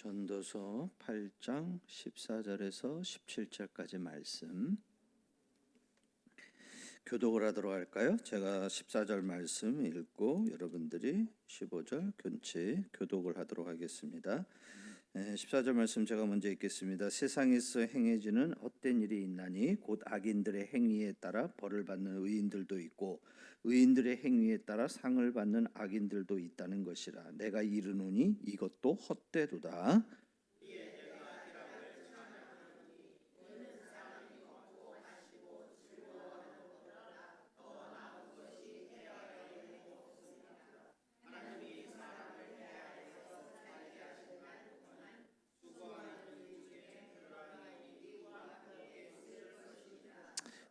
전도서 8장 14절에서 17절까지 말씀 교독을 하도록 할까요? 제가 14절 말씀 읽고 여러분들이 15절 교체 교독을 하도록 하겠습니다. 14절 말씀 제가 먼저 읽겠습니다. 세상에서 행해지는 헛된 일이 있나니 곧 악인들의 행위에 따라 벌을 받는 의인들도 있고 의인들의 행위에 따라 상을 받는 악인들도 있다는 것이라. 내가 이르노니 이것도 헛되도다.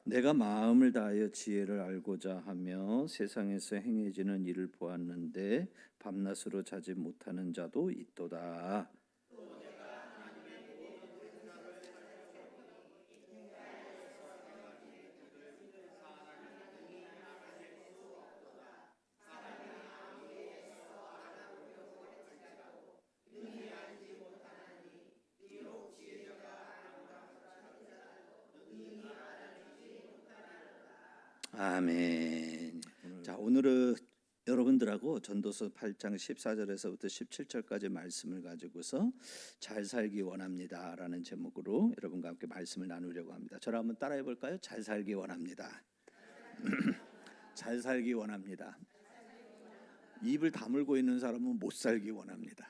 내가 마음을 다하여 지혜를 알고자 하며 세상에서 행해지는 일을 보았는데 밤낮으로 자지 못하는 자도 있도다. 아멘. 자, 오늘은 여러분들하고 전도서 8장 14절에서부터 17절까지 말씀을 가지고서 잘 살기 원합니다 라는 제목으로 여러분과 함께 말씀을 나누려고 합니다. 저를 한번 따라해 볼까요? 잘 살기 원합니다. 잘 살기 원합니다. 입을 다물고 있는 사람은 못 살기 원합니다.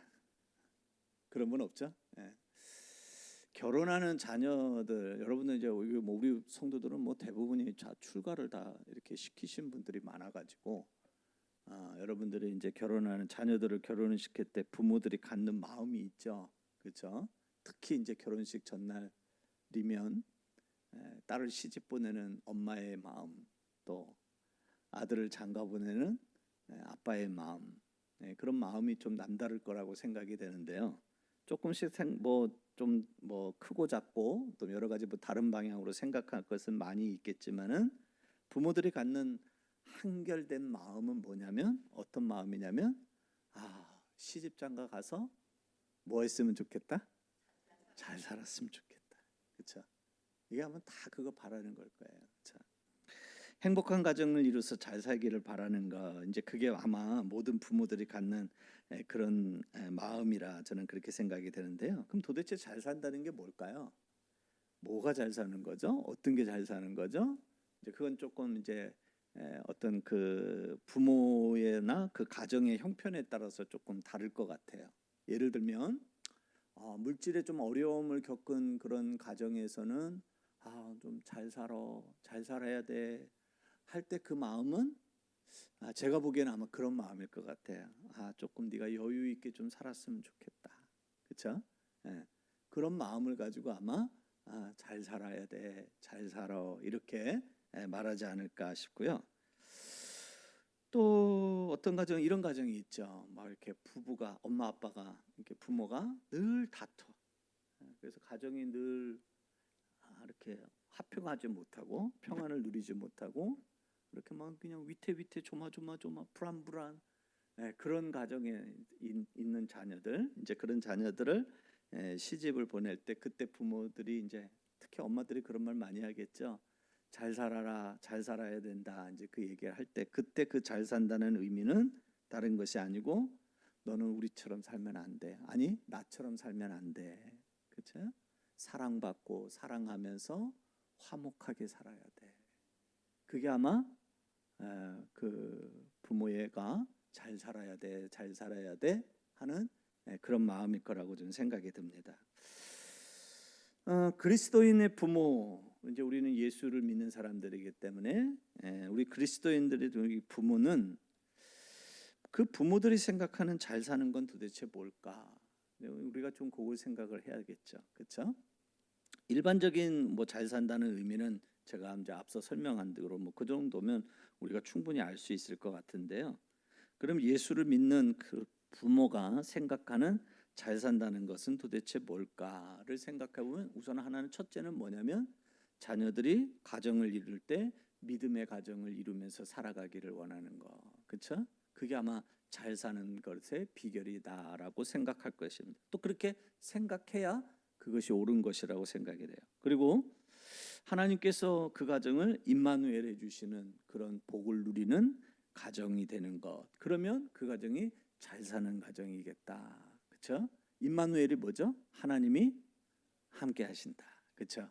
그런 분 없죠? 네. 결혼하는 자녀들, 여러분들 이제 우리 성도들은 뭐 대부분이 출가를 다 이렇게 시키신 분들이 많아가지고 여러분들이 이제 결혼하는 자녀들을 결혼을 시킬 때 부모들이 갖는 마음이 있죠, 그렇죠? 특히 이제 결혼식 전날이면 딸을 시집 보내는 엄마의 마음, 또 아들을 장가 보내는 아빠의 마음, 그런 마음이 좀 남다를 거라고 생각이 되는데요. 조금씩 좀 크고 작고 또 여러 가지 다른 방향으로 생각할 것은 많이 있겠지만은 부모들이 갖는 한결된 마음은 뭐냐면 어떤 마음이냐면 시집장가 가서 뭐 했으면 좋겠다? 잘 살았으면 좋겠다. 그렇죠? 이게 아마 다 그거 바라는 걸 거예요. 그렇죠? 행복한 가정을 이루어서 잘 살기를 바라는 거, 이제 그게 아마 모든 부모들이 갖는 그런 마음이라 저는 그렇게 생각이 되는데요. 그럼 도대체 잘 산다는 게 뭘까요? 뭐가 잘 사는 거죠? 어떤 게 잘 사는 거죠? 이제 그건 조금 이제 어떤 그 부모나 그 가정의 형편에 따라서 조금 다를 것 같아요. 예를 들면 물질에 좀 어려움을 겪은 그런 가정에서는 좀 잘 살아야 돼 할 때 그 마음은 제가 보기에는 아마 그런 마음일 것 같아요. 조금 네가 여유 있게 좀 살았으면 좋겠다. 그렇죠? 그런 마음을 가지고 아마 잘 살아야 돼, 잘 살아 이렇게 말하지 않을까 싶고요. 또 어떤 가정 이런 가정이 있죠. 막 이렇게 부부가 엄마 아빠가 이렇게 부모가 늘 다퉈. 그래서 가정이 늘 이렇게 화평하지 못하고 평안을 누리지 못하고 이렇게 막 그냥 위태위태 조마조마 불안불안 그런 가정에 있는 자녀들, 이제 그런 자녀들을 시집을 보낼 때 그때 부모들이 이제 특히 엄마들이 그런 말 많이 하겠죠. 잘 살아라, 잘 살아야 된다. 이제 그 얘기를 할 때 그때 그 잘 산다는 의미는 다른 것이 아니고 너는 우리처럼 살면 안 돼. 아니 나처럼 살면 안 돼. 그렇죠? 사랑받고 사랑하면서 화목하게 살아야 돼. 그게 아마 그 부모애가 잘 살아야 돼, 잘 살아야 돼 하는 그런 마음일 거라고 저는 생각이 듭니다. 그리스도인의 부모, 이제 우리는 예수를 믿는 사람들이기 때문에 우리 그리스도인들의 부모는 그 부모들이 생각하는 잘 사는 건 도대체 뭘까? 우리가 좀 그걸 생각을 해야겠죠, 그렇죠? 일반적인 잘 산다는 의미는 제가 이제 앞서 설명한 대로 그 정도면 우리가 충분히 알 수 있을 것 같은데요. 그럼 예수를 믿는 그 부모가 생각하는 잘 산다는 것은 도대체 뭘까를 생각해 보면 우선 하나는 첫째는 뭐냐면 자녀들이 가정을 이룰 때 믿음의 가정을 이루면서 살아가기를 원하는 거, 그렇죠? 그게 아마 잘 사는 것의 비결이다라고 생각할 것입니다. 또 그렇게 생각해야 그것이 옳은 것이라고 생각이 돼요. 그리고 하나님께서 그 가정을 임마누엘 해주시는 그런 복을 누리는 가정이 되는 것. 그러면 그 가정이 잘 사는 가정이겠다. 그렇죠? 임마누엘이 뭐죠? 하나님이 함께 하신다. 그렇죠?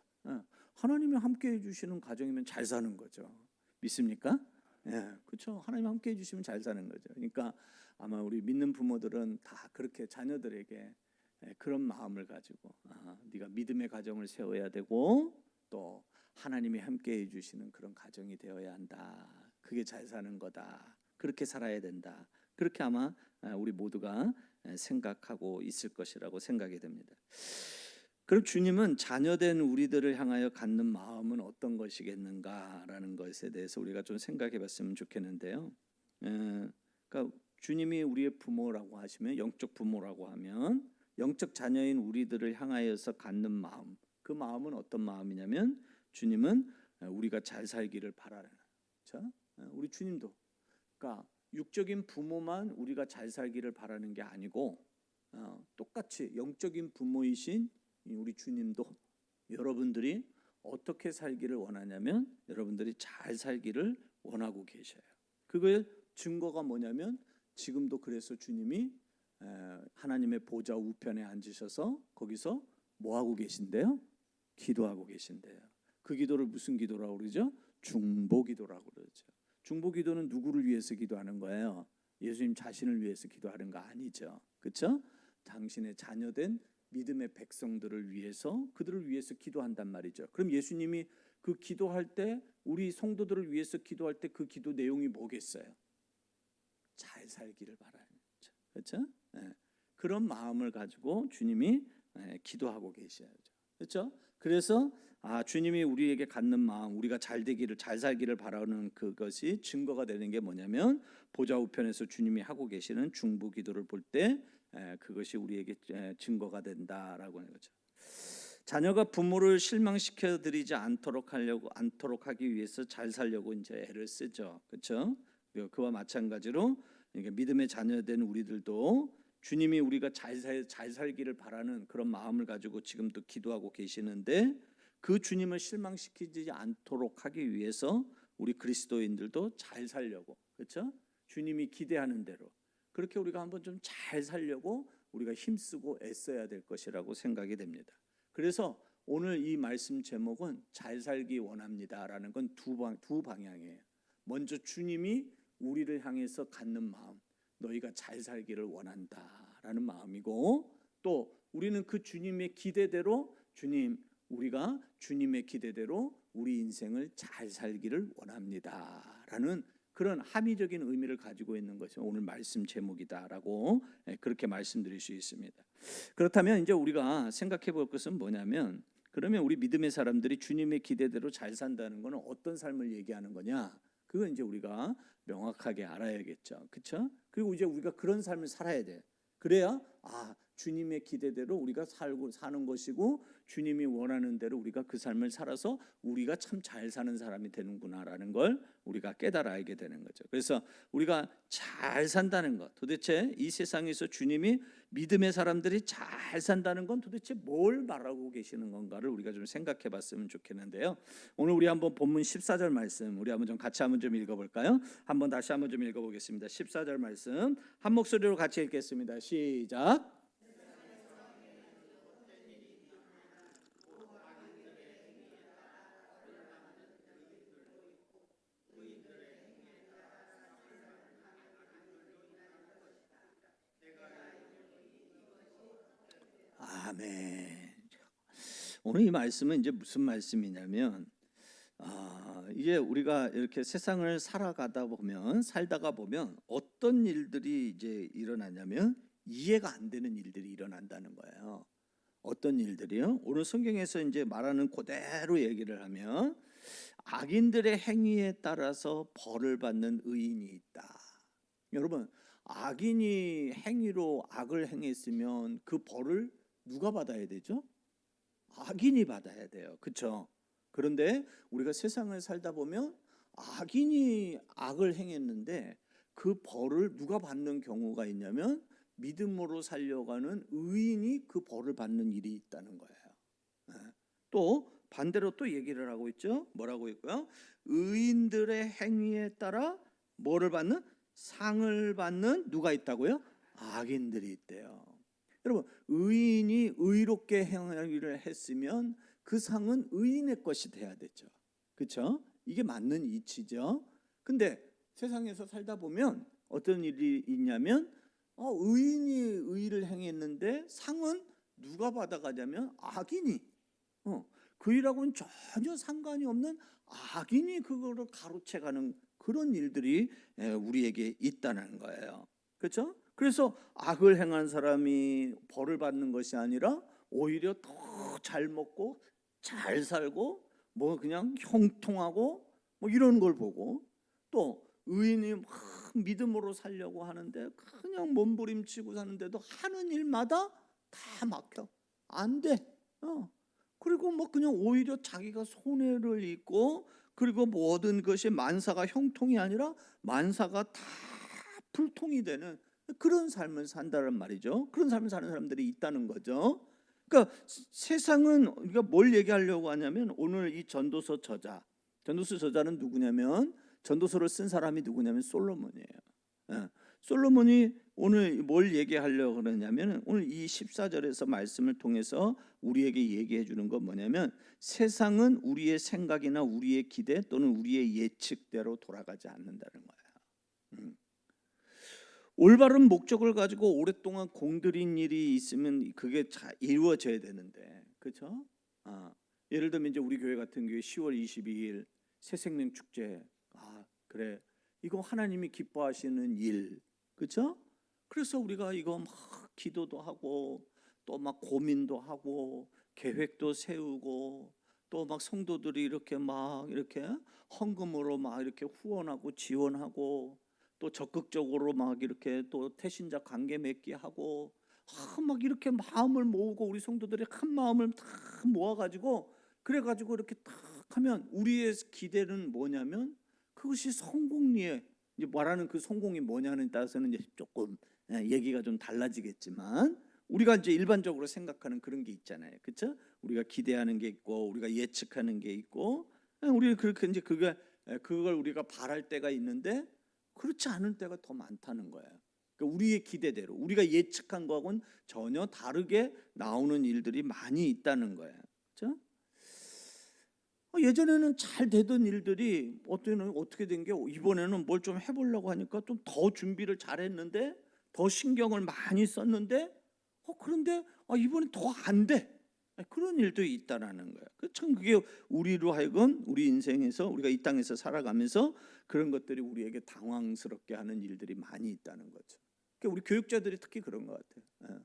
하나님이 함께 해주시는 가정이면 잘 사는 거죠. 믿습니까? 예, 그렇죠. 하나님 함께 해주시면 잘 사는 거죠. 그러니까 아마 우리 믿는 부모들은 다 그렇게 자녀들에게 그런 마음을 가지고 네가 믿음의 가정을 세워야 되고 또 하나님이 함께 해주시는 그런 가정이 되어야 한다. 그게 잘 사는 거다. 그렇게 살아야 된다. 그렇게 아마 우리 모두가 생각하고 있을 것이라고 생각이 됩니다. 그럼 주님은 자녀된 우리들을 향하여 갖는 마음은 어떤 것이겠는가라는 것에 대해서 우리가 좀 생각해 봤으면 좋겠는데요. 그러니까 주님이 우리의 부모라고 하시면, 영적 부모라고 하면 영적 자녀인 우리들을 향하여서 갖는 마음, 그 마음은 어떤 마음이냐면 주님은 우리가 잘 살기를 바라는, 그렇죠? 우리 주님도 그러니까 육적인 부모만 우리가 잘 살기를 바라는 게 아니고 똑같이 영적인 부모이신 우리 주님도 여러분들이 어떻게 살기를 원하냐면 여러분들이 잘 살기를 원하고 계셔요. 그거의 증거가 뭐냐면 지금도 그래서 주님이 하나님의 보좌 우편에 앉으셔서 거기서 뭐 하고 계신데요? 기도하고 계신데요. 그 기도를 무슨 기도라고 그러죠? 중보기도라고 그러죠. 중보기도는 누구를 위해서 기도하는 거예요? 예수님 자신을 위해서 기도하는 거 아니죠. 그렇죠? 당신의 자녀된 믿음의 백성들을 위해서, 그들을 위해서 기도한단 말이죠. 그럼 예수님이 그 기도할 때, 우리 성도들을 위해서 기도할 때 그 기도 내용이 뭐겠어요? 잘 살기를 바라는 거죠. 그렇죠? 그런 마음을 가지고 주님이 기도하고 계셔야죠. 그렇죠? 그래서 주님이 우리에게 갖는 마음, 우리가 잘 되기를, 잘 살기를 바라는 그것이 증거가 되는 게 뭐냐면 보좌 우편에서 주님이 하고 계시는 중보 기도를 볼 때 그것이 우리에게 증거가 된다라고 하는 거죠. 자녀가 부모를 실망시켜 드리지 않도록 하기 위해서 잘 살려고 이제 애를 쓰죠. 그렇죠? 그와 마찬가지로 믿음의 자녀된 우리들도 주님이 우리가 잘 살기를 바라는 그런 마음을 가지고 지금도 기도하고 계시는데 그 주님을 실망시키지 않도록 하기 위해서 우리 그리스도인들도 잘 살려고, 그렇죠? 주님이 기대하는 대로 그렇게 우리가 한번 좀 잘 살려고 우리가 힘쓰고 애써야 될 것이라고 생각이 됩니다. 그래서 오늘 이 말씀 제목은 잘 살기 원합니다라는 건 두 방향이에요. 먼저 주님이 우리를 향해서 갖는 마음, 너희가 잘 살기를 원한다라는 마음이고, 또 우리는 그 주님의 기대대로 우리가 주님의 기대대로 우리 인생을 잘 살기를 원합니다라는 그런 함의적인 의미를 가지고 있는 것이 오늘 말씀 제목이다라고 그렇게 말씀드릴 수 있습니다. 그렇다면 이제 우리가 생각해 볼 것은 뭐냐면, 그러면 우리 믿음의 사람들이 주님의 기대대로 잘 산다는 것은 어떤 삶을 얘기하는 거냐? 그건 이제 우리가 명확하게 알아야겠죠. 그렇죠? 그리고 이제 우리가 그런 삶을 살아야 돼. 그래야 주님의 기대대로 우리가 사는 것이고 주님이 원하는 대로 우리가 그 삶을 살아서 우리가 참 잘 사는 사람이 되는구나라는 걸 우리가 깨달아 알게 되는 거죠. 그래서 우리가 잘 산다는 것, 도대체 이 세상에서 주님이 믿음의 사람들이 잘 산다는 건 도대체 뭘 말하고 계시는 건가를 우리가 좀 생각해 봤으면 좋겠는데요. 오늘 우리 한번 본문 14절 말씀 우리 한번 좀 같이 한번 좀 읽어볼까요? 한번 다시 한번 좀 읽어보겠습니다. 14절 말씀 한 목소리로 같이 읽겠습니다. 시작. 아멘. 오늘 이 말씀은 이제 무슨 말씀이냐면 이제 우리가 이렇게 세상을 살다가 보면 어떤 일들이 이제 일어나냐면 이해가 안 되는 일들이 일어난다는 거예요. 어떤 일들이요? 오늘 성경에서 이제 말하는 그대로 얘기를 하면 악인들의 행위에 따라서 벌을 받는 의인이 있다. 여러분, 악인이 행위로 악을 행했으면 그 벌을 누가 받아야 되죠? 악인이 받아야 돼요. 그렇죠? 그런데 우리가 세상을 살다 보면 악인이 악을 행했는데 그 벌을 누가 받는 경우가 있냐면 믿음으로 살려가는 의인이 그 벌을 받는 일이 있다는 거예요. 또 반대로 또 얘기를 하고 있죠. 뭐라고 있고요? 의인들의 행위에 따라 뭐를 받는? 상을 받는 누가 있다고요? 악인들이 있대요. 여러분, 의인이 의롭게 행위를 했으면 그 상은 의인의 것이 돼야 되죠. 그렇죠? 이게 맞는 이치죠. 근데 세상에서 살다 보면 어떤 일이 있냐면 의인이 의를 행했는데 상은 누가 받아가냐면 악인이 그 일하고는 전혀 상관이 없는 악인이 그거를 가로채가는 그런 일들이 우리에게 있다는 거예요. 그렇죠? 그래서 악을 행한 사람이 벌을 받는 것이 아니라 오히려 더 잘 먹고 잘 살고 뭐 그냥 형통하고 뭐 이런 걸 보고, 또 의인이 막 믿음으로 살려고 하는데 그냥 몸부림치고 사는데도 하는 일마다 다 막혀. 안 돼. 그리고 뭐 그냥 오히려 자기가 손해를 입고, 그리고 모든 것이 만사가 형통이 아니라 만사가 다 불통이 되는 그런 삶을 산다는 말이죠. 그런 삶을 사는 사람들이 있다는 거죠. 그러니까 세상은 우리가 뭘 얘기하려고 하냐면, 오늘 이 전도서 저자는 누구냐면, 전도서를 쓴 사람이 누구냐면 솔로몬이에요. 솔로몬이 오늘 뭘 얘기하려고 그러냐면, 오늘 이 14절에서 말씀을 통해서 우리에게 얘기해 주는 건 뭐냐면, 세상은 우리의 생각이나 우리의 기대 또는 우리의 예측대로 돌아가지 않는다는 거예요. 올바른 목적을 가지고 오랫동안 공들인 일이 있으면 그게 이루어져야 되는데, 그렇죠? 예를 들면 이제 우리 교회 같은 경우에 10월 22일 새생명 축제, 그래, 이거 하나님이 기뻐하시는 일, 그렇죠? 그래서 우리가 이거 막 기도도 하고 또 막 고민도 하고 계획도 세우고, 또 막 성도들이 이렇게 헌금으로 막 이렇게 후원하고 지원하고, 또 적극적으로 막 이렇게 또 태신자 관계 맺기 하고, 막 이렇게 마음을 모으고, 우리 성도들이 한 마음을 다 모아가지고 그래가지고 이렇게 딱 하면 우리의 기대는 뭐냐면, 그것이 성공리에, 이제 말하는 그 성공이 뭐냐는 따라서는 이제 조금 얘기가 좀 달라지겠지만, 우리가 이제 일반적으로 생각하는 그런 게 있잖아요, 그렇죠? 우리가 기대하는 게 있고 우리가 예측하는 게 있고, 우리는 그렇게 이제 그걸 우리가 바랄 때가 있는데 그렇지 않을 때가 더 많다는 거예요. 그러니까 우리의 기대대로 우리가 예측한 거하고는 전혀 다르게 나오는 일들이 많이 있다는 거예요. 그렇죠? 예전에는 잘 되던 일들이 어떻게 된 게, 이번에는 뭘 좀 해보려고 하니까 좀 더 준비를 잘했는데, 더 신경을 많이 썼는데, 그런데 이번엔 더 안 돼. 그런 일도 있다라는 거예요. 참 그게 우리로 하여금 우리 인생에서, 우리가 이 땅에서 살아가면서 그런 것들이 우리에게 당황스럽게 하는 일들이 많이 있다는 거죠. 그러니까 우리 교육자들이 특히 그런 것 같아요.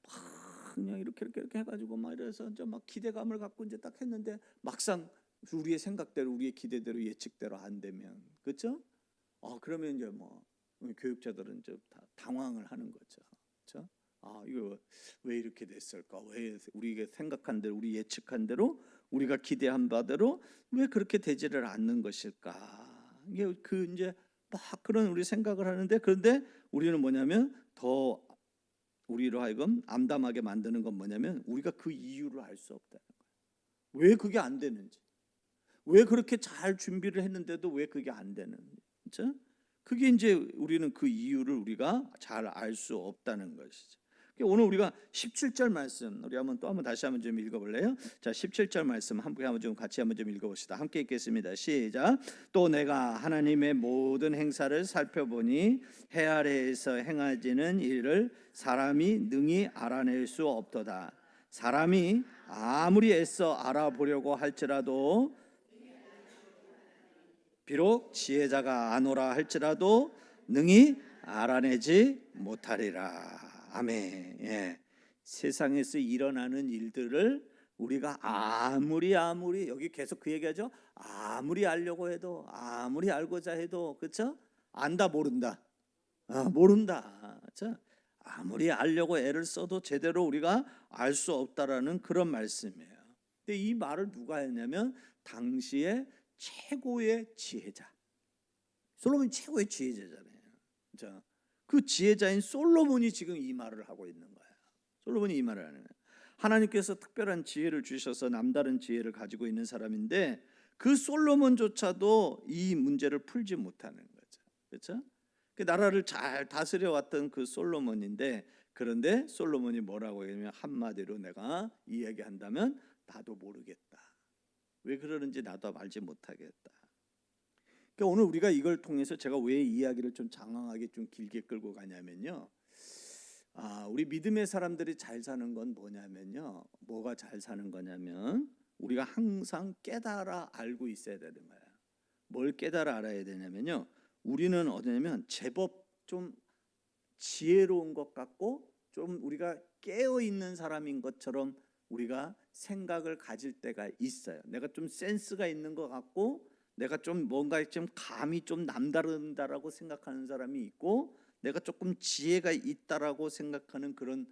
막 그냥 이렇게 해가지고 막 이래서 이제 막 기대감을 갖고 이제 딱 했는데, 막상 우리의 생각대로 우리의 기대대로 예측대로 안 되면, 그렇죠? 그러면 이제 뭐 교육자들은 이제 다 당황을 하는 거죠. 그렇죠? 이거 왜 이렇게 됐을까? 왜 우리가 생각한 대로, 우리 예측한 대로, 우리가 기대한 바대로 왜 그렇게 되지를 않는 것일까? 이게 이제 막 그런 우리 생각을 하는데, 그런데 우리는 뭐냐면, 더 우리로 하여금 암담하게 만드는 건 뭐냐면, 우리가 그 이유를 알 수 없다는 거예요. 왜 그게 안 되는지, 왜 그렇게 잘 준비를 했는데도 왜 그게 안 되는지, 그렇죠? 그게 이제 우리는 그 이유를 우리가 잘 알 수 없다는 것이죠. 오늘 우리가 17절 말씀, 우리 또 한번 다시 한번 좀 읽어볼래요? 자, 17절 말씀 함께 한번 좀 같이 한번 좀 읽어봅시다. 함께 읽겠습니다. 시작. 또 내가 하나님의 모든 행사를 살펴보니 해 아래에서 행하지는 일을 사람이 능히 알아낼 수 없도다. 사람이 아무리 애써 알아보려고 할지라도, 비록 지혜자가 아노라 할지라도 능히 알아내지 못하리라. 아멘. 세상에서 일어나는 일들을 우리가 아무리 여기 계속 그 얘기하죠. 아무리 알려고 해도, 아무리 알고자 해도, 그렇죠? 안다 모른다. 모른다. 그렇죠? 아무리 알려고 애를 써도 제대로 우리가 알 수 없다라는 그런 말씀이에요. 근데 이 말을 누가 했냐면, 당시에 최고의 지혜자, 솔로몬이 최고의 지혜자잖아요. 자, 그 지혜자인 솔로몬이 지금 이 말을 하고 있는 거야. 솔로몬이 이 말을 하는 거야. 하나님께서 특별한 지혜를 주셔서 남다른 지혜를 가지고 있는 사람인데 그 솔로몬조차도 이 문제를 풀지 못하는 거죠. 그렇죠? 그 나라를 잘 다스려 왔던 그 솔로몬인데, 그런데 솔로몬이 뭐라고 하냐면 한마디로 내가 이야기한다면 나도 모르겠다. 왜 그러는지 나도 알지 못하겠다. 그러니까 오늘 우리가 이걸 통해서 제가 왜 이야기를 좀 장황하게 좀 길게 끌고 가냐면요. 우리 믿음의 사람들이 잘 사는 건 뭐냐면요. 뭐가 잘 사는 거냐면 우리가 항상 깨달아 알고 있어야 되는 거예요. 뭘 깨달아 알아야 되냐면요. 우리는 어디냐면 제법 좀 지혜로운 것 같고 좀 우리가 깨어 있는 사람인 것처럼 우리가 생각을 가질 때가 있어요. 내가 좀 센스가 있는 것 같고 내가 좀 뭔가 좀 감이 좀 남다른다라고 생각하는 사람이 있고 내가 조금 지혜가 있다라고 생각하는 그런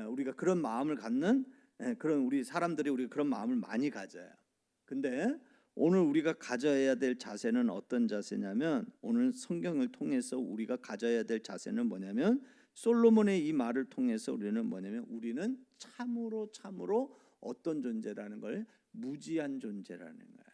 우리가 그런 마음을 갖는 그런 우리 사람들이 우리가 그런 마음을 많이 가져요. 근데 오늘 우리가 가져야 될 자세는 어떤 자세냐면 오늘 성경을 통해서 우리가 가져야 될 자세는 뭐냐면 솔로몬의 이 말을 통해서 우리는 뭐냐면 우리는 참으로 어떤 존재라는 걸 무지한 존재라는 거야.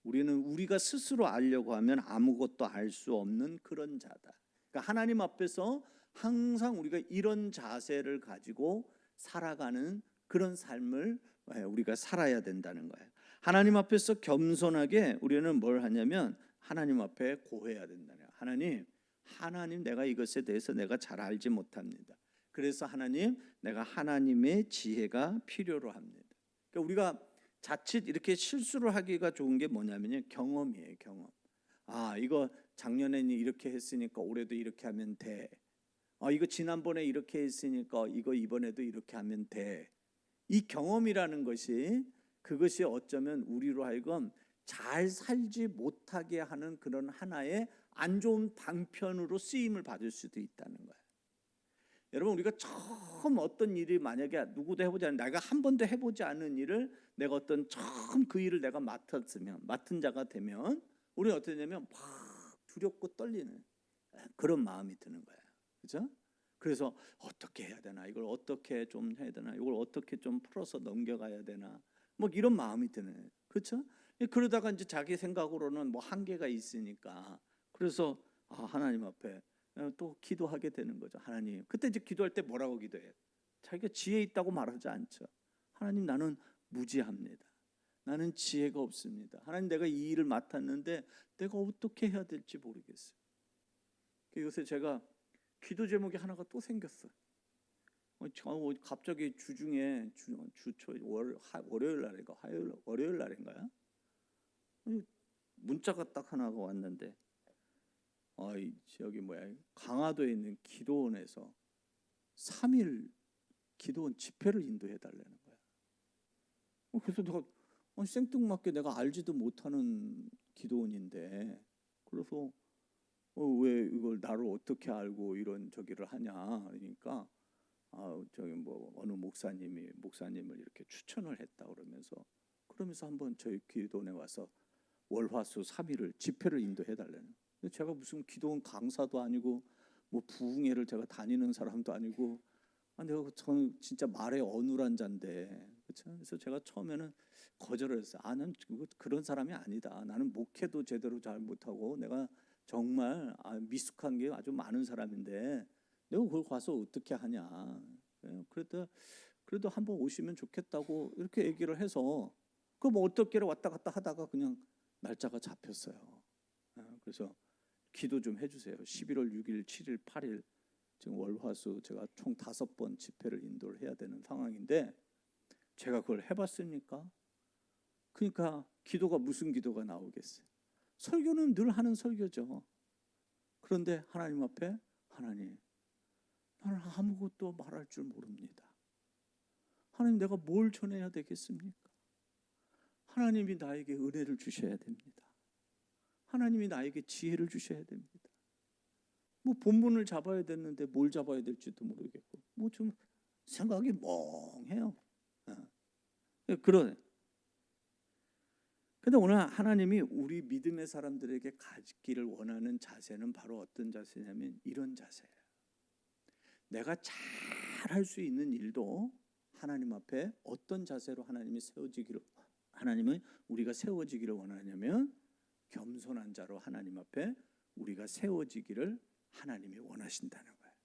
우리는 우리가 스스로 알려고 하면 아무것도 알 수 없는 그런 자다. 그러니까 하나님 앞에서 항상 우리가 이런 자세를 가지고 살아가는 그런 삶을 우리가 살아야 된다는 거예요. 하나님 앞에서 겸손하게 우리는 뭘 하냐면 하나님 앞에 고해야 된다는 거예요. 하나님 내가 이것에 대해서 내가 잘 알지 못합니다. 그래서 하나님 내가 하나님의 지혜가 필요로 합니다. 그러니까 우리가 자칫 이렇게 실수를 하기가 좋은 게 뭐냐면요. 경험이에요. 경험. 이거 작년에는 이렇게 했으니까 올해도 이렇게 하면 돼. 이거 지난번에 이렇게 했으니까 이거 이번에도 이렇게 하면 돼. 이 경험이라는 것이 그것이 어쩌면 우리로 하여금 잘 살지 못하게 하는 그런 하나의 안 좋은 방편으로 쓰임을 받을 수도 있다는 거예요. 여러분 우리가 처음 어떤 일이 만약에 누구도 해보지 않은 내가 한 번도 해보지 않은 일을 내가 어떤 처음 그 일을 내가 맡은 자가 되면 우리는 어떻게 되냐면 막 두렵고 떨리는 그런 마음이 드는 거예요. 그렇죠? 그래서 어떻게 해야 되나, 이걸 어떻게 좀 해야 되나, 이걸 어떻게 좀 풀어서 넘겨가야 되나, 뭐 이런 마음이 드는, 그렇죠? 그러다가 이제 자기 생각으로는 뭐 한계가 있으니까 그래서 하나님 앞에 또 기도하게 되는 거죠. 하나님, 그때 이제 기도할 때 뭐라고 기도해요? 자기가 지혜 있다고 말하지 않죠. 하나님 나는 무지합니다. 나는 지혜가 없습니다. 하나님 내가 이 일을 맡았는데 내가 어떻게 해야 될지 모르겠어요. 요새 제가 기도 제목이 하나가 또 생겼어요. 갑자기 주중에 월요일 날인가 월요일 날인가요? 문자가 딱 하나가 왔는데 여기 강화도에 있는 기도원에서 3일 기도원 집회를 인도해 달라는 거야. 그래서 내가 생뚱맞게 내가 알지도 못하는 기도원인데 그래서 왜 이걸 나를 어떻게 알고 이런 저기를 하냐 그러니까 저기 뭐 어느 목사님을 이렇게 추천을 했다 그러면서 한번 저희 기도원에 와서 월화수 3일을 집회를 인도해 달라는. 제가 무슨 기도원 강사도 아니고 뭐 부흥회를 제가 다니는 사람도 아니고 내가 저는 진짜 말에 어눌한 자인데 그렇죠? 그래서 제가 처음에는 거절을 했어요. 나는 그런 사람이 아니다. 나는 목회도 제대로 잘 못하고 내가 정말 미숙한 게 아주 많은 사람인데 내가 그걸 가서 어떻게 하냐. 그래도 한번 오시면 좋겠다고 이렇게 얘기를 해서 뭐 어떻게를 왔다 갔다 하다가 그냥 날짜가 잡혔어요. 그래서 기도 좀 해주세요. 11월 6일, 7일, 8일 지금 월화수 제가 총 5번 집회를 인도를 해야 되는 상황인데 제가 그걸 해봤습니까? 그러니까 기도가 무슨 기도가 나오겠어요? 설교는 늘 하는 설교죠. 그런데 하나님 앞에 하나님 나는 아무것도 말할 줄 모릅니다. 하나님 내가 뭘 전해야 되겠습니까? 하나님이 나에게 은혜를 주셔야 됩니다. 하나님이 나에게 지혜를 주셔야 됩니다. 뭐 본문을 잡아야 되는데 뭘 잡아야 될지도 모르겠고 뭐 좀 생각이 멍해요. 그러네. 근데 오늘 하나님이 우리 믿음의 사람들에게 가지기를 원하는 자세는 바로 어떤 자세냐면 이런 자세예요. 내가 잘 할 수 있는 일도 하나님 앞에 어떤 자세로 하나님은 우리가 세워지기를 원하냐면 겸손한 자로 하나님 앞에 우리가 세워지기를 하나님이 원하신다는 거예요.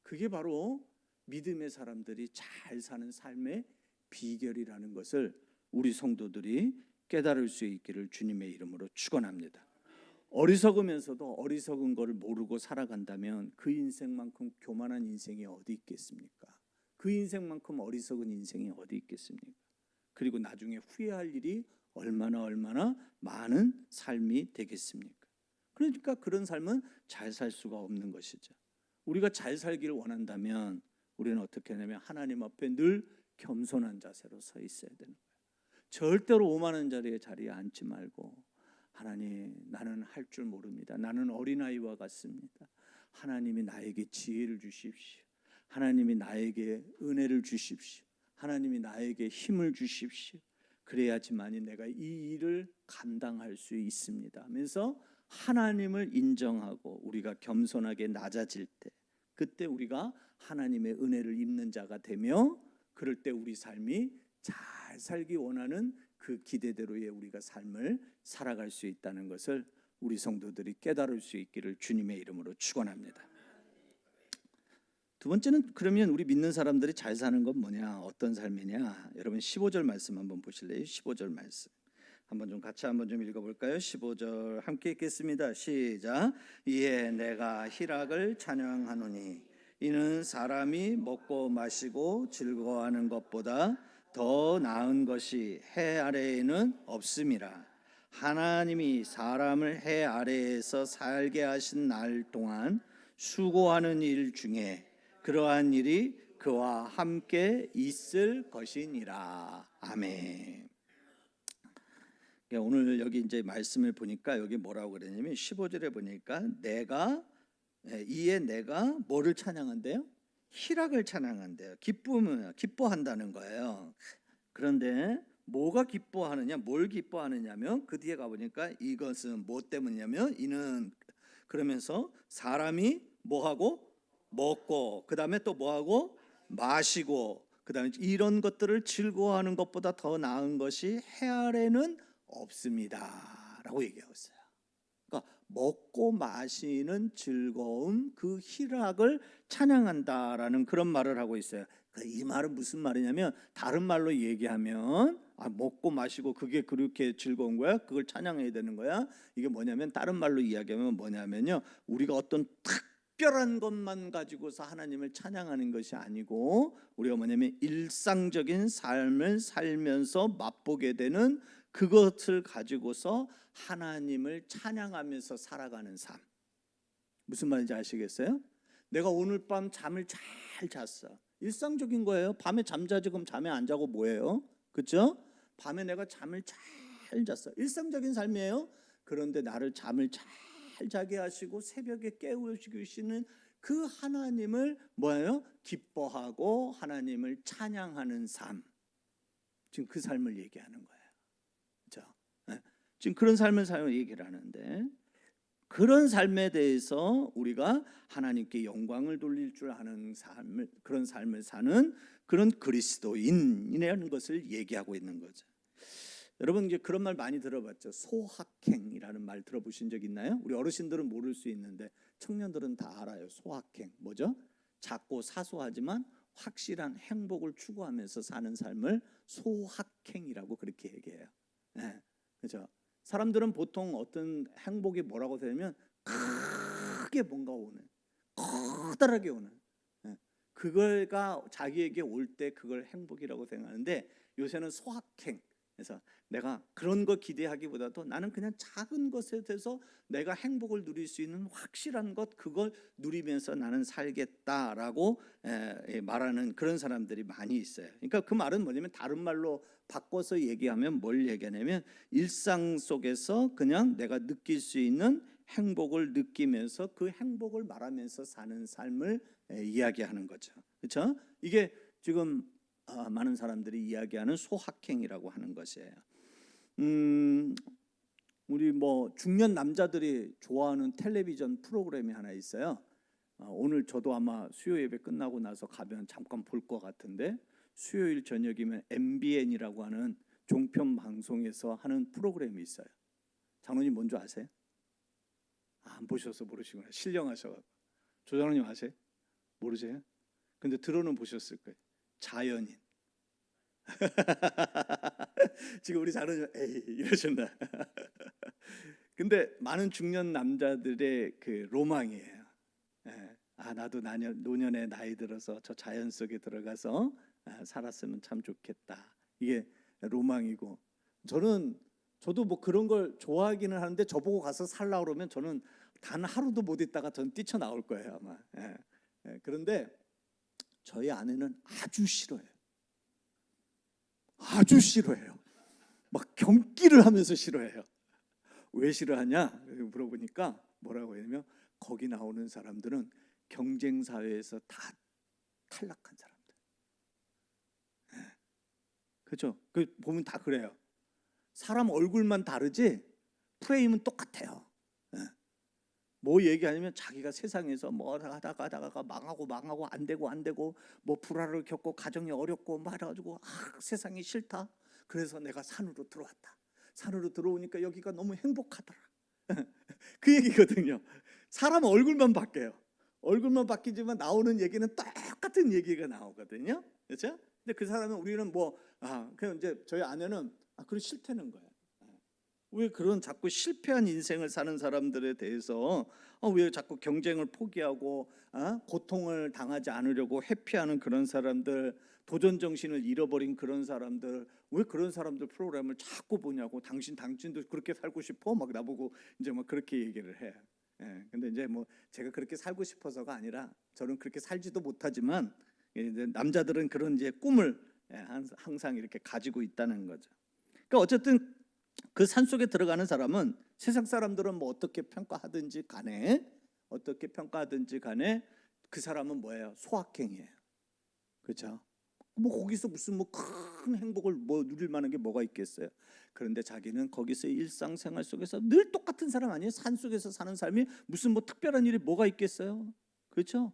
그게 바로 믿음의 사람들이 잘 사는 삶의 비결이라는 것을 우리 성도들이 깨달을 수 있기를 주님의 이름으로 축원합니다. 어리석으면서도 어리석은 것을 모르고 살아간다면 그 인생만큼 교만한 인생이 어디 있겠습니까? 그 인생만큼 어리석은 인생이 어디 있겠습니까? 그리고 나중에 후회할 일이 얼마나 많은 삶이 되겠습니까? 그러니까 그런 삶은 잘 살 수가 없는 것이죠. 우리가 잘 살기를 원한다면 우리는 어떻게 하냐면 하나님 앞에 늘 겸손한 자세로 서 있어야 되는 거예요. 절대로 오만한 자리에 앉지 말고 하나님, 나는 할 줄 모릅니다. 나는 어린아이와 같습니다. 하나님이 나에게 지혜를 주십시오. 하나님이 나에게 은혜를 주십시오. 하나님이 나에게 힘을 주십시오. 그래야지만이 내가 이 일을 감당할 수 있습니다 하면서 하나님을 인정하고 우리가 겸손하게 낮아질 때, 그때 우리가 하나님의 은혜를 입는 자가 되며, 그럴 때 우리 삶이 잘 살기 원하는 그 기대대로의 우리가 삶을 살아갈 수 있다는 것을 우리 성도들이 깨달을 수 있기를 주님의 이름으로 축원합니다. 두 번째는, 그러면 우리 믿는 사람들이 잘 사는 건 뭐냐, 어떤 삶이냐? 여러분 15절 말씀 한번 보실래요? 15절 말씀 한번 좀 같이 한번 좀 읽어볼까요? 15절 함께 읽겠습니다. 시작. 이에 내가 희락을 찬양하노니 이는 사람이 먹고 마시고 즐거워하는 것보다 더 나은 것이 해 아래에는 없음이라. 하나님이 사람을 해 아래에서 살게 하신 날 동안 수고하는 일 중에 그러한 일이 그와 함께 있을 것이니라. 아멘. 오늘 여기 이제 말씀을 보니까 여기 뭐라고 그러냐면 15절에 보니까 이에 내가 뭐를 찬양한대요? 희락을 찬양한대요. 기뻐한다는 거예요. 그런데 뭐가 기뻐하느냐, 뭘 기뻐하느냐면 그 뒤에 가보니까 이것은 뭐 때문이냐면 이는, 그러면서 사람이 뭐하고 먹고, 그 다음에 또 뭐하고 마시고, 그 다음에 이런 것들을 즐거워하는 것보다 더 나은 것이 해 아래는 없습니다 라고 얘기하고 있어요. 그러니까 먹고 마시는 즐거움, 그 희락을 찬양한다라는 그런 말을 하고 있어요. 이 말은 무슨 말이냐면, 다른 말로 얘기하면 먹고 마시고 그게 그렇게 즐거운 거야? 그걸 찬양해야 되는 거야? 이게 뭐냐면, 다른 말로 이야기하면 뭐냐면요, 우리가 어떤 특별한 것만 가지고서 하나님을 찬양하는 것이 아니고, 우리가 뭐냐면 일상적인 삶을 살면서 맛보게 되는 그것을 가지고서 하나님을 찬양하면서 살아가는 삶. 무슨 말인지 아시겠어요? 내가 오늘 밤 잠을 잘 잤어. 일상적인 거예요. 밤에 잠자지, 그럼 잠에 안 자고 뭐예요? 그렇죠? 밤에 내가 잠을 잘 잤어. 일상적인 삶이에요. 그런데 나를 잠을 잘 자게 하시고 새벽에 깨우시는 그 하나님을 뭐예요? 기뻐하고 하나님을 찬양하는 삶. 지금 그 삶을 얘기하는 거예요. 그렇죠? 지금 그런 삶을 얘기를 하는데, 그런 삶에 대해서 우리가 하나님께 영광을 돌릴 줄 아는 삶을, 그런 삶을 사는 그런 그리스도인이라는 것을 얘기하고 있는 거죠. 여러분 이제 그런 말 많이 들어봤죠. 소확행이라는 말 들어보신 적 있나요? 우리 어르신들은 모를 수 있는데 청년들은 다 알아요. 소확행 뭐죠? 작고 사소하지만 확실한 행복을 추구하면서 사는 삶을 소확행이라고 그렇게 얘기해요. 네, 그렇죠? 사람들은 보통 어떤 행복이 뭐라고 되냐면 크게 뭔가 오는, 커다랗게 오는, 그걸가 자기에게 올 때 그걸 행복이라고 생각하는데, 요새는 소확행. 그래서 내가 그런 거 기대하기보다도 나는 그냥 작은 것에 대해서 내가 행복을 누릴 수 있는 확실한 것, 그걸 누리면서 나는 살겠다라고 말하는 그런 사람들이 많이 있어요. 그러니까 그 말은 뭐냐면, 다른 말로 바꿔서 얘기하면 뭘 얘기하냐면, 일상 속에서 그냥 내가 느낄 수 있는 행복을 느끼면서 그 행복을 말하면서 사는 삶을 이야기하는 거죠. 그렇죠? 이게 지금 많은 사람들이 이야기하는 소확행이라고 하는 것이에요. 우리 뭐 중년 남자들이 좋아하는 텔레비전 프로그램이 하나 있어요. 오늘 저도 아마 수요 예배 끝나고 나서 가면 잠깐 볼 것 같은데, 수요일 저녁이면 MBN이라고 하는 종편 방송에서 하는 프로그램이 있어요. 장로님 뭔지 아세요? 안 보셔서 모르시구나. 신령하셔가지고. 조 장로님 아세요? 모르세요? 근데 들어는 보셨을 거예요. 자연인. 지금 우리 장로님 에이 이러셨나? 근데 많은 중년 남자들의 그 로망이에요. 나도 노년에 나이 들어서 저 자연 속에 들어가서 살았으면 참 좋겠다. 이게 로망이고, 저도 뭐 그런 걸 좋아하기는 하는데 저보고 가서 살라 그러면 저는 단 하루도 못 있다가 전 뛰쳐나올 거예요 아마. 그런데 저희 아내는 아주 싫어해요. 아주 싫어해요. 막 경기를 하면서 싫어해요. 왜 싫어하냐 물어보니까 뭐라고 했냐면, 거기 나오는 사람들은 경쟁 사회에서 다 탈락한 사람들. 그렇죠? 그 보면 다 그래요. 사람 얼굴만 다르지 프레임은 똑같아요. 뭐 얘기하냐면 자기가 세상에서 뭐 하다가 망하고 안 되고 뭐 불화를 겪고 가정이 어렵고 말해가지고 세상이 싫다. 그래서 내가 산으로 들어왔다. 산으로 들어오니까 여기가 너무 행복하더라. 그 얘기거든요. 사람 얼굴만 바뀌어요. 얼굴만 바뀌지만 나오는 얘기는 똑같은 얘기가 나오거든요. 그렇죠? 근데 그 사람은 우리는 그냥 이제 저희 아내는 그래 싫다는 거예요. 왜 그런 자꾸 실패한 인생을 사는 사람들에 대해서 왜 자꾸 경쟁을 포기하고 고통을 당하지 않으려고 회피하는 그런 사람들, 도전 정신을 잃어버린 그런 사람들, 왜 그런 사람들 프로그램을 자꾸 보냐고. 당신도 그렇게 살고 싶어? 막 나보고 이제 막 그렇게 얘기를 해. 근데 이제 뭐 제가 그렇게 살고 싶어서가 아니라 저는 그렇게 살지도 못하지만 이제 남자들은 그런 이제 꿈을 항상 이렇게 가지고 있다는 거죠. 그러니까 어쨌든 그 산속에 들어가는 사람은 세상 사람들은 뭐 어떻게 평가하든지 간에 그 사람은 뭐예요? 소확행이에요. 그렇죠? 뭐 거기서 무슨 뭐 큰 행복을 뭐 누릴 만한 게 뭐가 있겠어요? 그런데 자기는 거기서 일상생활 속에서 늘 똑같은 사람 아니에요? 산속에서 사는 삶이 무슨 뭐 특별한 일이 뭐가 있겠어요? 그렇죠?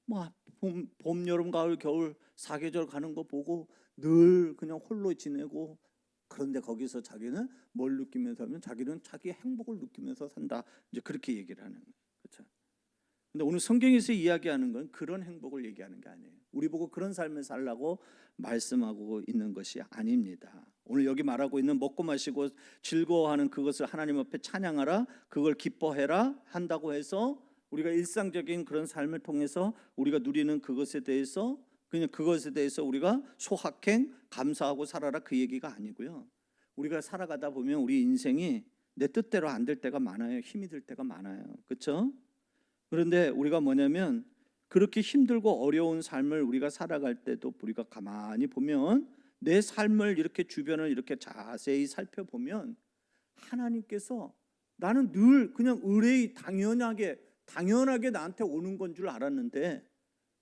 뭐 봄, 여름, 가을, 겨울 4계절 가는 거 보고 늘 그냥 홀로 지내고, 그런데 거기서 자기는 뭘 느끼면서 하면 자기는 자기 행복을 느끼면서 산다. 이제 그렇게 얘기를 하는 거예요. 그렇죠? 근데 오늘 성경에서 이야기하는 건 그런 행복을 얘기하는 게 아니에요. 우리 보고 그런 삶을 살라고 말씀하고 있는 것이 아닙니다. 오늘 여기 말하고 있는 먹고 마시고 즐거워하는 그것을 하나님 앞에 찬양하라, 그걸 기뻐해라 한다고 해서 우리가 일상적인 그런 삶을 통해서 우리가 누리는 그것에 대해서 우리가 소확행, 감사하고 살아라, 그 얘기가 아니고요. 우리가 살아가다 보면 우리 인생이 내 뜻대로 안 될 때가 많아요. 힘이 들 때가 많아요. 그렇죠? 그런데 우리가 뭐냐면, 그렇게 힘들고 어려운 삶을 우리가 살아갈 때도 우리가 가만히 보면, 내 삶을 이렇게 주변을 이렇게 자세히 살펴보면 하나님께서, 나는 늘 그냥 의뢰의 당연하게 나한테 오는 건 줄 알았는데,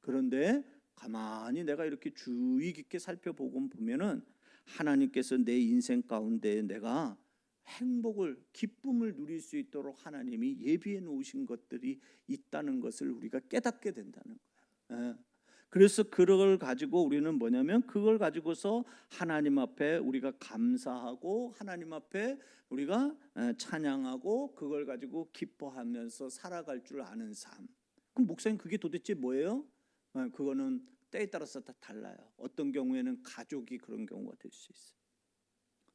그런데 가만히 내가 이렇게 주의 깊게 살펴보고 보면은 하나님께서 내 인생 가운데 내가 행복을, 기쁨을 누릴 수 있도록 하나님이 예비해 놓으신 것들이 있다는 것을 우리가 깨닫게 된다는 거예요. 그래서 그걸 가지고 우리는 뭐냐면, 그걸 가지고서 하나님 앞에 우리가 감사하고 하나님 앞에 우리가 찬양하고 그걸 가지고 기뻐하면서 살아갈 줄 아는 삶. 그럼 목사님, 그게 도대체 뭐예요? 그거는 때에 따라서 다 달라요. 어떤 경우에는 가족이 그런 경우가 될 수 있어요.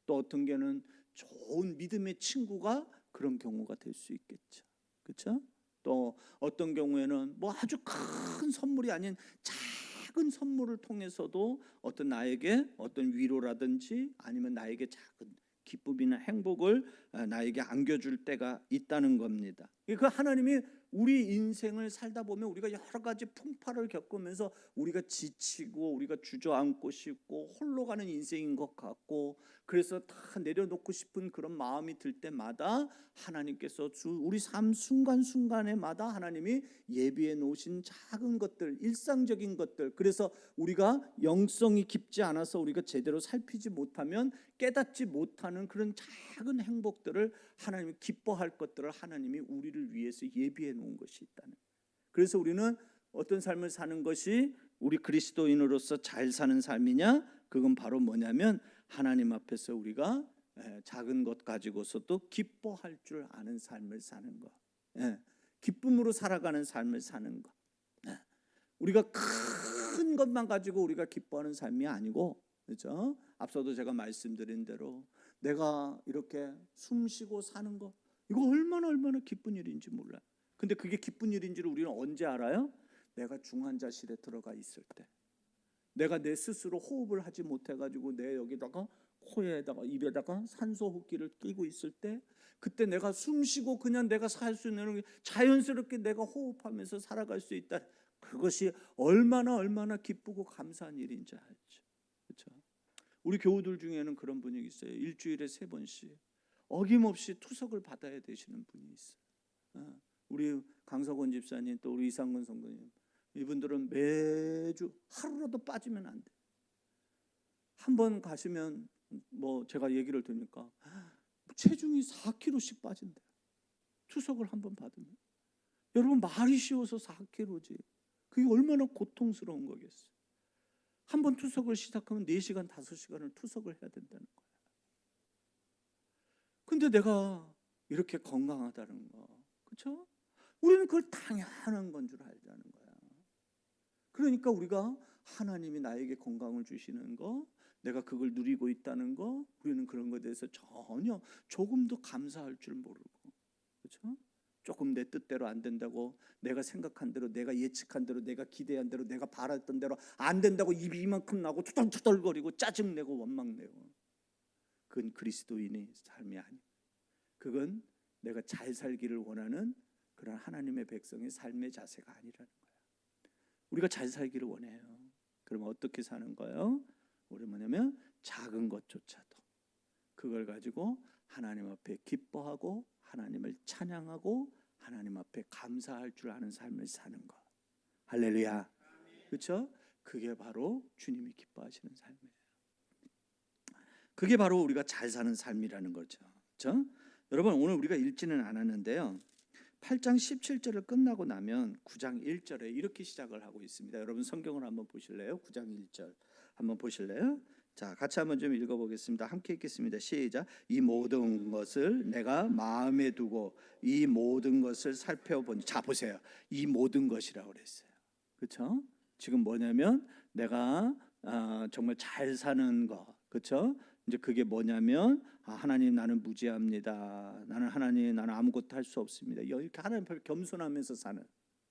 또 어떤 경우는 좋은 믿음의 친구가 그런 경우가 될 수 있겠죠. 그렇죠? 또 어떤 경우에는 뭐 아주 큰 선물이 아닌 작은 선물을 통해서도 나에게 어떤 위로라든지 아니면 나에게 작은 기쁨이나 행복을 나에게 안겨줄 때가 있다는 겁니다. 그 하나님이 우리 인생을 살다 보면 우리가 여러 가지 풍파를 겪으면서 우리가 지치고 우리가 주저앉고 싶고 홀로 가는 인생인 것 같고, 그래서 다 내려놓고 싶은 그런 마음이 들 때마다 하나님께서 우리 삶 순간순간에마다 하나님이 예비해 놓으신 작은 것들, 일상적인 것들, 그래서 우리가 영성이 깊지 않아서 우리가 제대로 살피지 못하면 깨닫지 못하는 그런 작은 행복들을, 하나님이 기뻐할 것들을 하나님이 우리를 위해서 예비해 놓은 것이 있다는. 그래서 우리는 어떤 삶을 사는 것이 우리 그리스도인으로서 잘 사는 삶이냐? 그건 바로 뭐냐면 하나님 앞에서 우리가 작은 것 가지고서도 기뻐할 줄 아는 삶을 사는 것, 기쁨으로 살아가는 삶을 사는 것. 우리가 큰 것만 가지고 우리가 기뻐하는 삶이 아니고, 그렇죠? 앞서도 제가 말씀드린 대로 내가 이렇게 숨 쉬고 사는 거, 이거 얼마나 기쁜 일인지 몰라요. 근데 그게 기쁜 일인지를 우리는 언제 알아요? 내가 중환자실에 들어가 있을 때, 내가 내 스스로 호흡을 하지 못해가지고 내 여기다가 코에다가 입에다가 산소 호흡기를 끼고 있을 때, 그때 내가 숨 쉬고 그냥 내가 살 수 있는, 자연스럽게 내가 호흡하면서 살아갈 수 있다. 그것이 얼마나 기쁘고 감사한 일인지 알죠. 그렇죠? 우리 교우들 중에는 그런 분이 있어요. 일주일에 3번씩 어김없이 투석을 받아야 되시는 분이 있어요. 우리 강석원 집사님, 또 우리 이상근 성도님, 이분들은 매주 하루라도 빠지면 안 돼. 한 번 가시면 뭐 제가 얘기를 듣니까 체중이 4kg씩 빠진대. 투석을 한 번 받으면. 여러분, 말이 쉬워서 4kg지. 그게 얼마나 고통스러운 거겠어요. 한 번 투석을 시작하면 4시간, 5시간을 투석을 해야 된다는 거예요. 근데 내가 이렇게 건강하다는 거, 그렇죠? 우리는 그걸 당연한 건 줄 알자는 거야. 그러니까 우리가 하나님이 나에게 건강을 주시는 거, 내가 그걸 누리고 있다는 거, 우리는 그런 것에 대해서 전혀 조금도 감사할 줄 모르고, 그렇죠? 조금 내 뜻대로 안 된다고, 내가 생각한 대로, 내가 예측한 대로, 내가 기대한 대로, 내가 바랐던 대로 안 된다고 입이 이만큼 나고 투덜투덜거리고 짜증내고 원망내고, 그건 그리스도인의 삶이 아니에요. 그건 내가 잘 살기를 원하는 그런 하나님의 백성의 삶의 자세가 아니라는 거예요. 우리가 잘 살기를 원해요. 그러면 어떻게 사는 거예요? 우리 뭐냐면 작은 것조차도 그걸 가지고 하나님 앞에 기뻐하고 하나님을 찬양하고 하나님 앞에 감사할 줄 아는 삶을 사는 것. 할렐루야. 그렇죠? 그게 바로 주님이 기뻐하시는 삶이에요. 그게 바로 우리가 잘 사는 삶이라는 거죠. 그렇죠? 여러분, 오늘 우리가 읽지는 않았는데요, 8장 17절을 끝나고 나면 9장 1절에 이렇게 시작을 하고 있습니다. 여러분 성경을 한번 보실래요? 9장 1절 한번 보실래요? 자, 같이 한번 좀 읽어보겠습니다. 함께 읽겠습니다. 시작. 이 모든 것을 내가 마음에 두고 이 모든 것을 살펴보니. 자, 보세요. 이 모든 것이라고 그랬어요. 그렇죠? 지금 뭐냐면 내가 정말 잘 사는 거, 그렇죠? 이제 그게 뭐냐면 하나님, 나는 무지합니다. 나는 아무것도 할 수 없습니다. 이렇게 하나님 앞에 겸손하면서 사는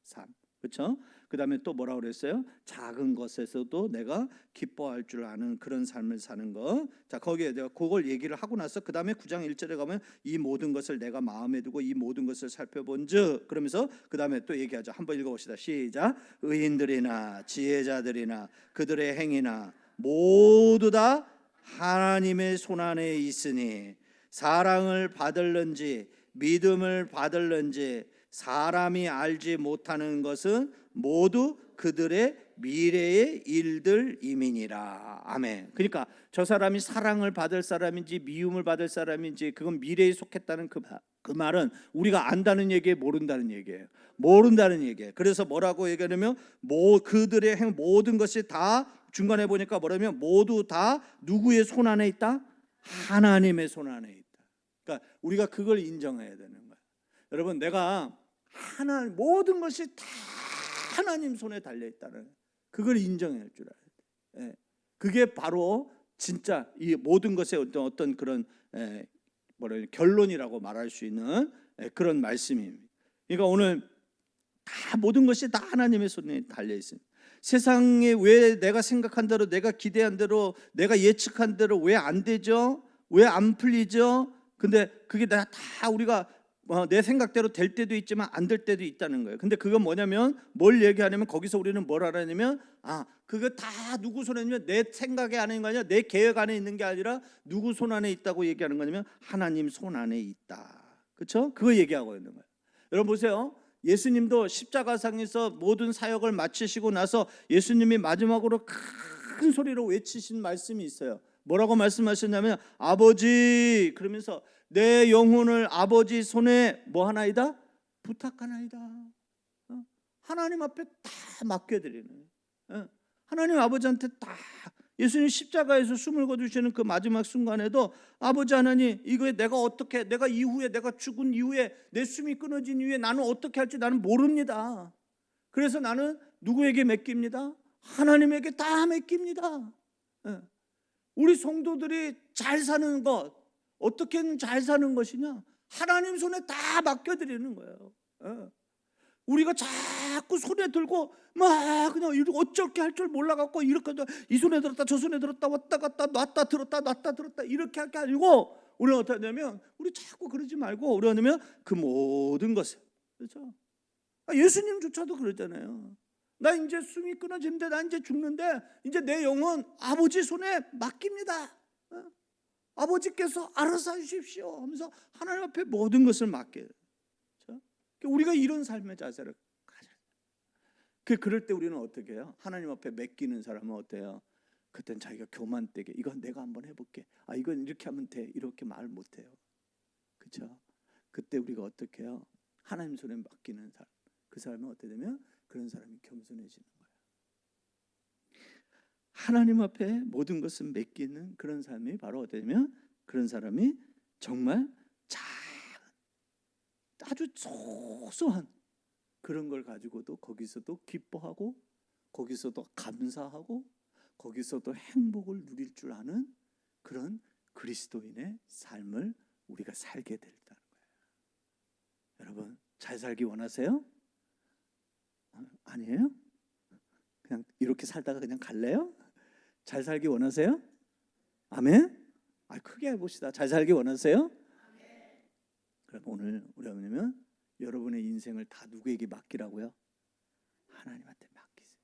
삶, 그렇죠? 그 다음에 또 뭐라고 그랬어요? 작은 것에서도 내가 기뻐할 줄 아는 그런 삶을 사는 거. 자, 거기에 내가 그걸 얘기를 하고 나서 그 다음에 9장 1절에 가면 이 모든 것을 내가 마음에 두고 이 모든 것을 살펴본즉, 그러면서 그 다음에 또 얘기하죠. 한번 읽어봅시다. 시작. 의인들이나 지혜자들이나 그들의 행위나 모두 다 하나님의 손안에 있으니 사랑을 받을는지 믿음을 받을는지 사람이 알지 못하는 것은 모두 그들의 미래의 일들임이니라. 아멘. 그러니까 저 사람이 사랑을 받을 사람인지 미움을 받을 사람인지 그건 미래에 속했다는 그 말은 우리가 안다는 얘기에 모른다는 얘기예요. 모른다는 얘기예요. 그래서 뭐라고 얘기하냐면 그들의 행 모든 것이 다, 중간에 보니까 뭐라면 모두 다 누구의 손 안에 있다? 하나님의 손 안에 있다. 그러니까 우리가 그걸 인정해야 되는 거예요. 여러분, 내가 모든 것이 다 하나님 손에 달려 있다는 그걸 인정해야 할 줄 알아야 돼. 그게 바로 진짜 이 모든 것의 어떤 그런 결론이라고 말할 수 있는 그런 말씀입니다. 그러니까 오늘 다 모든 것이 다 하나님의 손에 달려 있습니다. 세상에 왜 내가 생각한 대로, 내가 기대한 대로, 내가 예측한 대로 왜 안 되죠? 왜 안 풀리죠? 근데 그게 다 우리가 내 생각대로 될 때도 있지만 안 될 때도 있다는 거예요. 근데 그건 뭐냐면 뭘 얘기하냐면 거기서 우리는 뭘 알아내냐면 그거 다 누구 손에 있냐면 내 생각에 안에 있는 거 아니라 내 계획 안에 있는 게 아니라 누구 손 안에 있다고 얘기하는 거냐면 하나님 손 안에 있다. 그렇죠? 그거 얘기하고 있는 거예요. 여러분 보세요. 예수님도 십자가상에서 모든 사역을 마치시고 나서 예수님이 마지막으로 큰 소리로 외치신 말씀이 있어요. 뭐라고 말씀하셨냐면 아버지 그러면서 내 영혼을 아버지 손에 뭐 하나이다? 부탁하나이다. 하나님 앞에 다 맡겨드리는 거예요. 하나님 아버지한테 다. 예수님 십자가에서 숨을 거두시는 그 마지막 순간에도 아버지 하나님 이거에 내가 어떻게 내가 이후에 내가 죽은 이후에 내 숨이 끊어진 이후에 나는 어떻게 할지 나는 모릅니다. 그래서 나는 누구에게 맡깁니다? 하나님에게 다 맡깁니다. 우리 성도들이 잘 사는 것 어떻게 잘 사는 것이냐? 하나님 손에 다 맡겨드리는 거예요. 우리가 자꾸 손에 들고 막 그냥 이렇게 어쩔게 할 줄 몰라갖고 이렇게 이 손에 들었다 저 손에 들었다 왔다 갔다 놨다 들었다 놨다 들었다 이렇게 할 게 아니고 우리는 어떻게 하냐면 우리 자꾸 그러지 말고 우리가 하냐면 그 모든 것을 그렇죠? 예수님조차도 그러잖아요. 나 이제 숨이 끊어지는데 나 이제 죽는데 이제 내 영혼 아버지 손에 맡깁니다. 아버지께서 알아서 하십시오 하면서 하나님 앞에 모든 것을 맡겨요. 우리가 이런 삶의 자세를 가져야 돼요. 그럴 때 우리는 어떻게 해요? 하나님 앞에 맡기는 사람은 어때요? 그땐 자기가 교만되게 이건 내가 한번 해볼게. 이건 이렇게 하면 돼. 이렇게 말 못해요. 그렇죠? 그때 우리가 어떻게 해요? 하나님 손에 맡기는 사람. 그 사람은 어떻게 되면 그런 사람이 겸손해지는 거예요. 하나님 앞에 모든 것을 맡기는 그런 사람이 바로 어떻게 되면 그런 사람이 정말 아주 소소한 그런 걸 가지고도 거기서도 기뻐하고 거기서도 감사하고 거기서도 행복을 누릴 줄 아는 그런 그리스도인의 삶을 우리가 살게 된다는 거예요. 여러분 잘 살기 원하세요? 아니에요? 그냥 이렇게 살다가 그냥 갈래요? 잘 살기 원하세요? 아멘? 크게 해봅시다. 잘 살기 원하세요? 그럼 오늘 우리가 뭐냐면 여러분의 인생을 다 누구에게 맡기라고요? 하나님한테 맡기세요.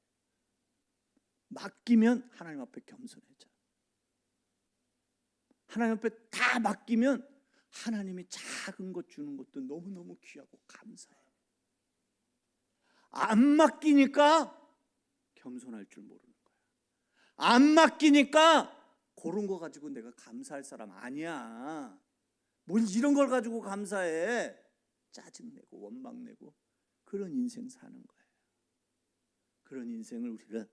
맡기면 하나님 앞에 겸손해져. 하나님 앞에 다 맡기면 하나님이 작은 것 주는 것도 너무너무 귀하고 감사해요. 안 맡기니까 겸손할 줄 모르는 거야. 안 맡기니까 그런 거 가지고 내가 감사할 사람 아니야. 뭘 이런 걸 가지고 감사해. 짜증내고 원망내고 그런 인생 사는 거예요. 그런 인생을 우리는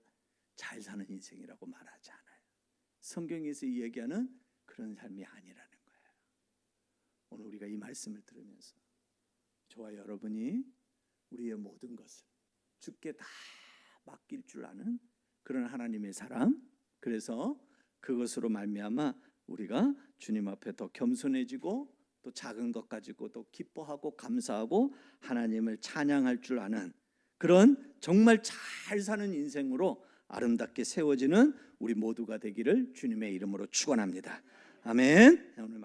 잘 사는 인생이라고 말하지 않아요. 성경에서 얘기하는 그런 삶이 아니라는 거예요. 오늘 우리가 이 말씀을 들으면서 저와 여러분이 우리의 모든 것을 주께 다 맡길 줄 아는 그런 하나님의 사람, 그래서 그것으로 말미암아 우리가 주님 앞에 더 겸손해지고 또 작은 것 가지고 또 기뻐하고 감사하고 하나님을 찬양할 줄 아는 그런 정말 잘 사는 인생으로 아름답게 세워지는 우리 모두가 되기를 주님의 이름으로 축원합니다. 아멘. 오늘